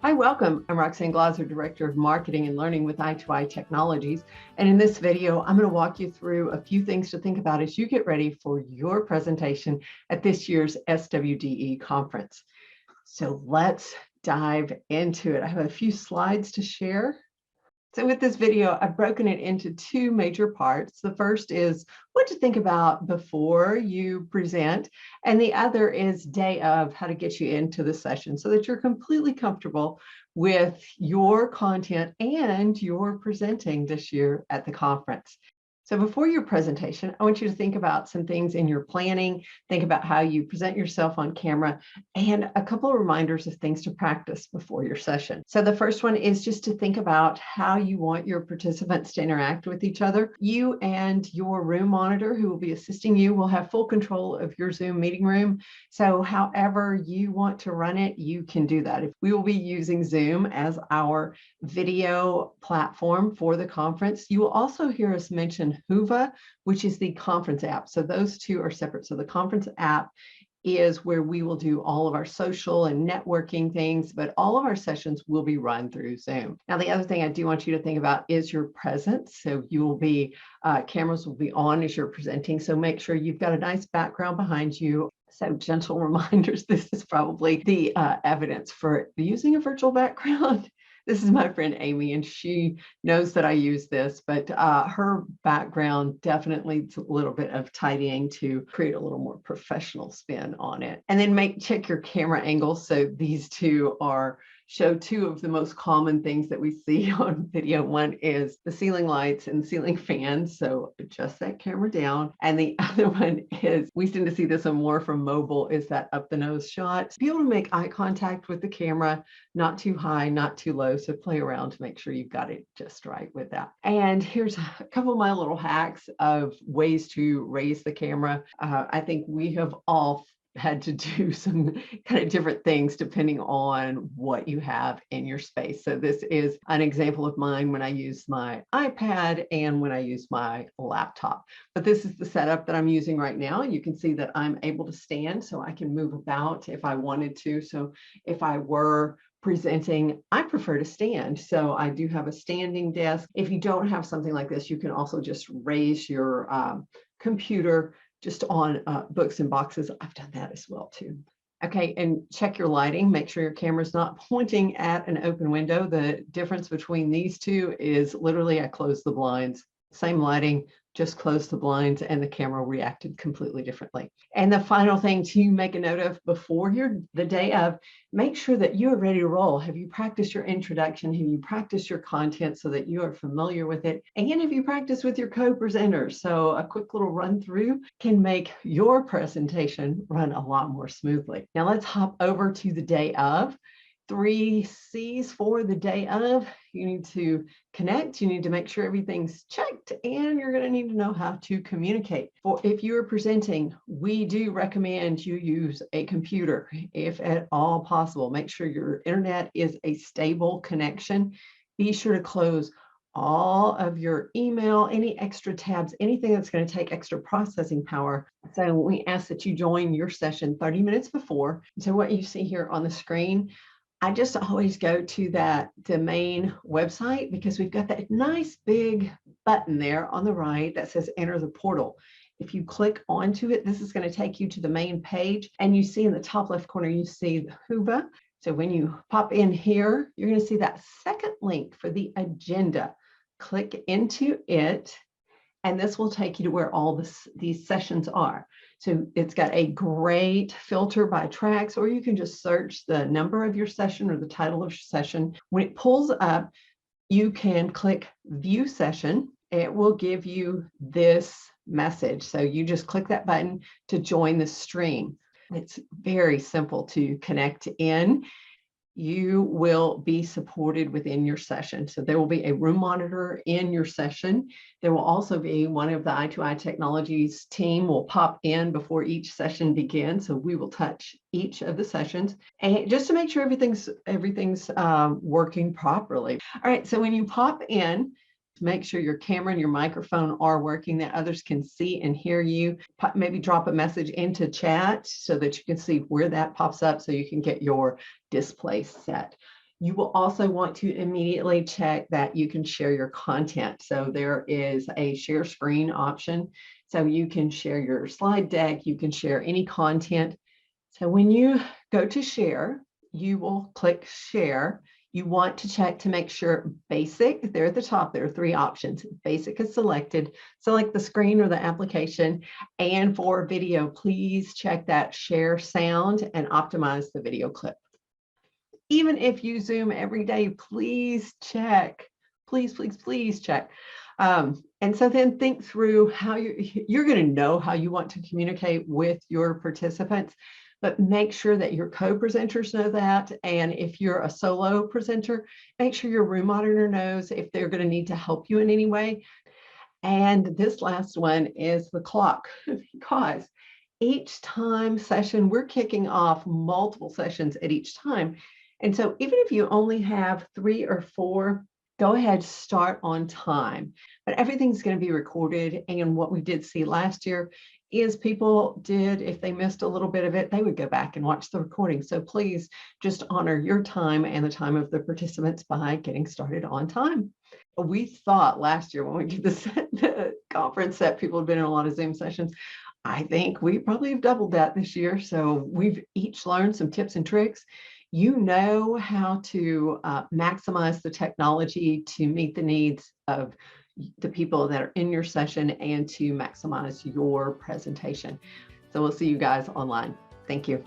Hi, welcome. I'm Roxanne Glauser, Director of Marketing and Learning with I2I Technologies. And in this video, I'm going to walk you through a few things to think about as you get ready for your presentation at this year's SWDE conference. So let's dive into it. I have a few slides to share. So with this video, I've broken it into two major parts. The first is what to think about before you present, and the other is day of, how to get you into the session so that you're completely comfortable with your content and your presenting this year at the conference. So before your presentation, I want you to think about some things in your planning, think about how you present yourself on camera, and a couple of reminders of things to practice before your session. So the first one is just to think about how you want your participants to interact with each other. You and your room monitor who will be assisting you will have full control of your Zoom meeting room. So however you want to run it, you can do that. If we will be using Zoom as our video platform for the conference, you will also hear us mention Whova, which is the conference app. So those two are separate. So the conference app is where we will do all of our social and networking things, but all of our sessions will be run through Zoom. Now, the other thing I do want you to think about is your presence. So you will be, cameras will be on as you're presenting. So make sure you've got a nice background behind you. So gentle reminders, this is probably the evidence for using a virtual background. This is my friend Amy, and she knows that I use this, but her background definitely needs a little bit of tidying to create a little more professional spin on it. And then check your camera angles. So these two show two of the most common things that we see on video. One is the ceiling lights and ceiling fans. So adjust that camera down. And the other one is, we tend to see this one more from mobile, is that up the nose shot. Be able to make eye contact with the camera, not too high, not too low. So play around to make sure you've got it just right with that. And here's a couple of my little hacks of ways to raise the camera. I think we have all had to do some kind of different things depending on what you have in your space. So this is an example of mine when I use my iPad and when I use my laptop. But this is the setup that I'm using right now. You can see that I'm able to stand, so I can move about if I wanted to. So if I were presenting, I prefer to stand. So I do have a standing desk. If you don't have something like this, you can also just raise your computer just on books and boxes. I've done that as well too. Okay, and check your lighting. Make sure your camera's not pointing at an open window. The difference between these two is literally I closed the blinds. Same lighting, just closed the blinds, and the camera reacted completely differently. And the final thing to make a note of before the day of, make sure that you are ready to roll. Have you practiced your introduction? Have you practiced your content so that you are familiar with it? And have you practiced with your co-presenters? So a quick little run through can make your presentation run a lot more smoothly. Now let's hop over to the day of. 3 C's for the day of. You need to connect, you need to make sure everything's checked, and you're going to need to know how to communicate. If you're presenting, we do recommend you use a computer if at all possible. Make sure your internet is a stable connection. Be sure to close all of your email, any extra tabs, anything that's going to take extra processing power. So we ask that you join your session 30 minutes before. So what you see here on the screen, I just always go to that domain website because we've got that nice big button there on the right that says enter the portal. If you click onto it, this is going to take you to the main page, and you see in the top left corner, you see the Whova. So when you pop in here, you're going to see that second link for the agenda. Click into it, and this will take you to where all these sessions are. So it's got a great filter by tracks, or you can just search the number of your session or the title of your session. When it pulls up, you can click View Session. It will give you this message. So you just click that button to join the stream. It's very simple to connect in. You will be supported within your session. So there will be a room monitor in your session. There will also be one of the I2I Technologies team will pop in before each session begins. So we will touch each of the sessions, and just to make sure everything's working properly. All right, so when you pop in, make sure your camera and your microphone are working, that others can see and hear you. Maybe drop a message into chat so that you can see where that pops up so you can get your display set. You will also want to immediately check that you can share your content. So there is a share screen option. So you can share your slide deck, you can share any content. So when you go to share, you will click share. You want to check to make sure basic, there at the top, there are 3 options. Basic is selected, select the screen or the application. And for video, please check that share sound and optimize the video clip. Even if you Zoom every day, please check, please check. And so then think through how you're going to know how you want to communicate with your participants, but make sure that your co-presenters know that. And if you're a solo presenter, make sure your room monitor knows if they're going to need to help you in any way. And this last one is the clock, because each time session, we're kicking off multiple sessions at each time. And so even if you only have 3 or 4, go ahead, start on time. But everything's going to be recorded. And what we did see last year is people did, if they missed a little bit of it, they would go back and watch the recording. So please just honor your time and the time of the participants by getting started on time. We thought last year when we did the conference that people had been in a lot of Zoom sessions. I think we probably have doubled that this year. So we've each learned some tips and tricks. You know how to maximize the technology to meet the needs of the people that are in your session and to maximize your presentation. So we'll see you guys online. Thank you.